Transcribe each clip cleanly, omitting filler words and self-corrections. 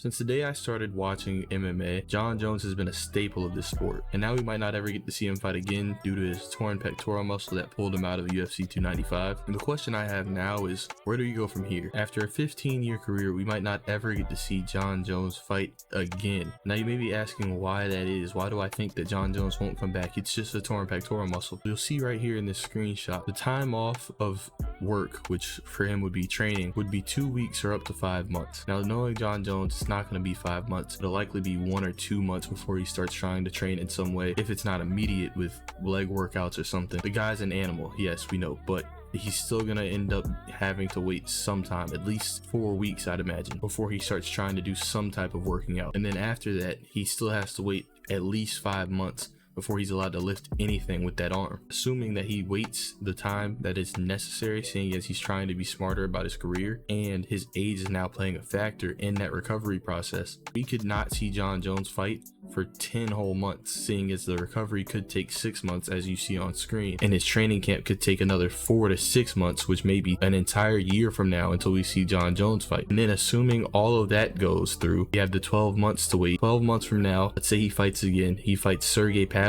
Since the day I started watching MMA, Jon Jones has been a staple of this sport, and now we might not ever get to see him fight again due to his torn pectoral muscle that pulled him out of UFC 295. And the question I have now is, where do you go from here? After a 15-year career, we might not ever get to see Jon Jones fight again. Now you may be asking why that is. Why do I think that Jon Jones won't come back? It's just a torn pectoral muscle. You'll see right here in this screenshot, the time off of work, which for him would be training, would be 2 weeks or up to 5 months. Now knowing Jon Jones, it's not going to be 5 months. It'll likely be 1 or 2 months before he starts trying to train in some way, if it's not immediate with leg workouts or something. The guy's an animal, yes, we know, but he's still gonna end up having to wait some time, at least 4 weeks I'd imagine, before he starts trying to do some type of working out. And then after that, he still has to wait at least 5 months before he's allowed to lift anything with that arm. Assuming that he waits the time that is necessary, seeing as he's trying to be smarter about his career and his age is now playing a factor in that recovery process, we could not see Jon Jones fight for 10 whole months, seeing as the recovery could take 6 months as you see on screen, and his training camp could take another 4 to 6 months, which may be an entire year from now until we see Jon Jones fight. And then assuming all of that goes through, you have the 12 months to wait. 12 months from now, let's say he fights again, he fights Sergey Pavlovich.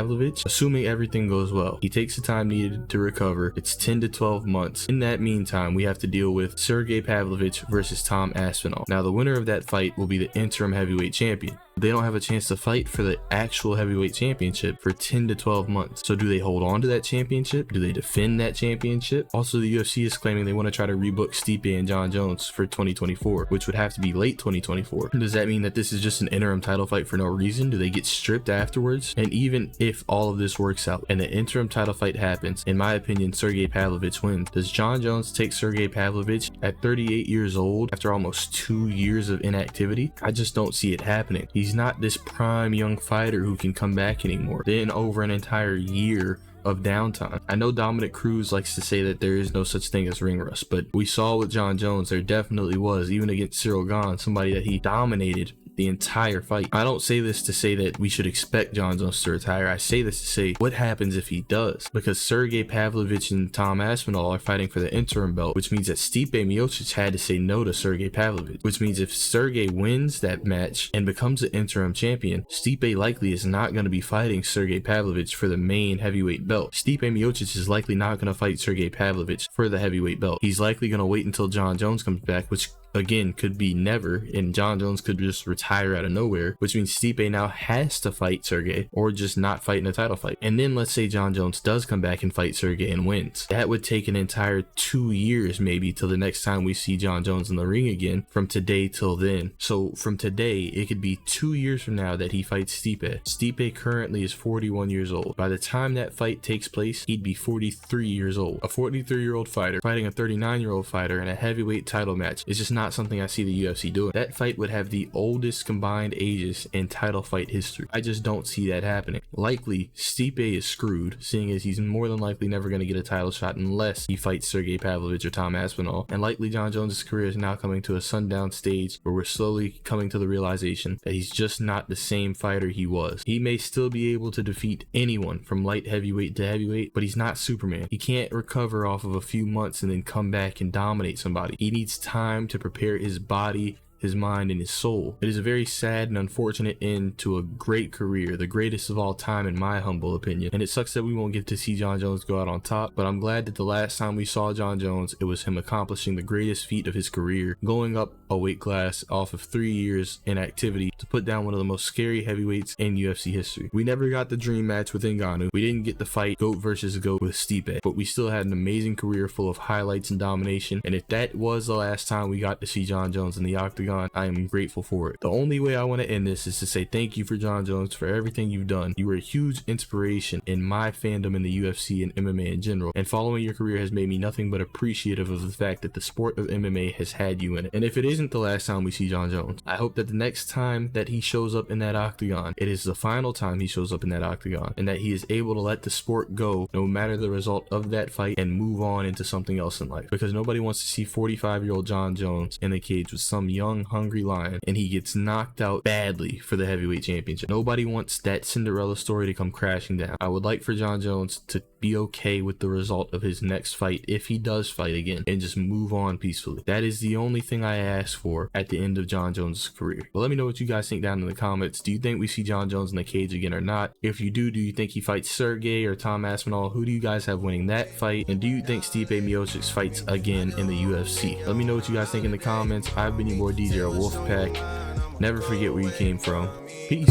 Assuming everything goes well, he takes the time needed to recover. It's 10 to 12 months. In that meantime, we have to deal with Sergey Pavlovich versus Tom Aspinall. Now the winner of that fight will be the interim heavyweight champion. They don't have a chance to fight for the actual heavyweight championship for 10 to 12 months. So do they hold on to that championship? Do they defend that championship? Also, the UFC is claiming they want to try to rebook Stipe and Jon Jones for 2024, which would have to be late 2024. Does that mean that this is just an interim title fight for no reason? Do they get stripped afterwards? And even if all of this works out and the interim title fight happens, in my opinion, Sergey Pavlovich wins. Does Jon Jones take Sergey Pavlovich at 38 years old after almost 2 years of inactivity? I just don't see it happening. He's not this prime young fighter who can come back anymore. Then over an entire year of downtime. I know Dominic Cruz likes to say that there is no such thing as ring rust, but we saw with Jon Jones there definitely was, even against Cyril Gane, somebody that he dominated the entire fight. I don't say this to say that we should expect Jon Jones to retire. I say this to say what happens if he does, because Sergey Pavlovich and Tom Aspinall are fighting for the interim belt, which means that Stipe Miocic had to say no to Sergey Pavlovich, which means if Sergey wins that match and becomes the interim champion, Stipe likely is not going to be fighting Sergey Pavlovich for the main heavyweight belt. Stipe Miocic is likely not going to fight Sergey Pavlovich for the heavyweight belt. He's likely going to wait until Jon Jones comes back, which again could be never, and Jon Jones could just retire out of nowhere, which means Stipe now has to fight Sergey or just not fight in a title fight. And then let's say Jon Jones does come back and fight Sergey and wins. That would take an entire 2 years maybe till the next time we see Jon Jones in the ring again, from today till then. So from today, it could be 2 years from now that he fights Stipe. Stipe currently is 41 years old. By the time that fight takes place, he'd be 43 years old. A 43-year-old fighter fighting a 39-year-old fighter in a heavyweight title match is just not something I see the UFC doing. That fight would have the oldest combined ages in title fight history. I just don't see that happening. Likely, Stipe is screwed, seeing as he's more than likely never going to get a title shot unless he fights Sergey Pavlovich or Tom Aspinall. And likely Jon Jones' career is now coming to a sundown stage where we're slowly coming to the realization that he's just not the same fighter he was. He may still be able to defeat anyone from light heavyweight to heavyweight, but he's not Superman. He can't recover off of a few months and then come back and dominate somebody. He needs time to prepare his body, his mind, and his soul. It is a very sad and unfortunate end to a great career, the greatest of all time in my humble opinion, and it sucks that we won't get to see Jon Jones go out on top, but I'm glad that the last time we saw Jon Jones, it was him accomplishing the greatest feat of his career, going up a weight class off of 3 years in activity to put down one of the most scary heavyweights in UFC history. We never got the dream match with Ngannou. We didn't get the fight GOAT versus GOAT with Stipe, but we still had an amazing career full of highlights and domination, and if that was the last time we got to see Jon Jones in the octagon, I am grateful for it. The only way I want to end this is to say thank you for Jon Jones for everything you've done. You were a huge inspiration in my fandom in the UFC and MMA in general, and following your career has made me nothing but appreciative of the fact that the sport of MMA has had you in it. And if it isn't the last time we see Jon Jones, I hope that the next time that he shows up in that octagon, it is the final time he shows up in that octagon, and that he is able to let the sport go no matter the result of that fight and move on into something else in life, because nobody wants to see 45-year-old Jon Jones in the cage with some young hungry lion and he gets knocked out badly for the heavyweight championship. Nobody wants that Cinderella story to come crashing down. I would like for Jon Jones to be be okay with the result of his next fight if he does fight again, and just move on peacefully. That is the only thing I ask for at the end of Jon Jones' career. But let me know what you guys think down in the comments. Do you think we see Jon Jones in the cage again or not? If you do you think he fights Sergey or Tom Aspinall? Who do you guys have winning that fight? And do you think Stipe Miocic fights again in the UFC? Let me know what you guys think in the comments. I've been your boy DJ Wolfpack. Never forget where you came from. Peace.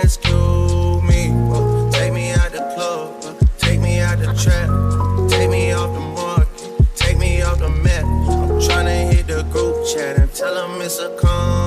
Rescue me, take me out the club, take me out the trap, take me off the market, take me off the map. I'm tryna hit the group chat and tell them it's a con.